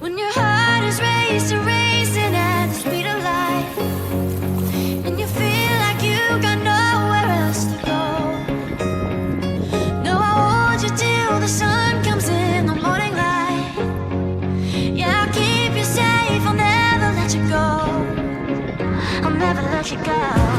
When your heart is racing, racing at the speed of light, and you feel like you got nowhere else to go. No, I'll hold you till the sun comes in the morning light. Yeah, I'll keep you safe, I'll never let you go. I'll never let you go.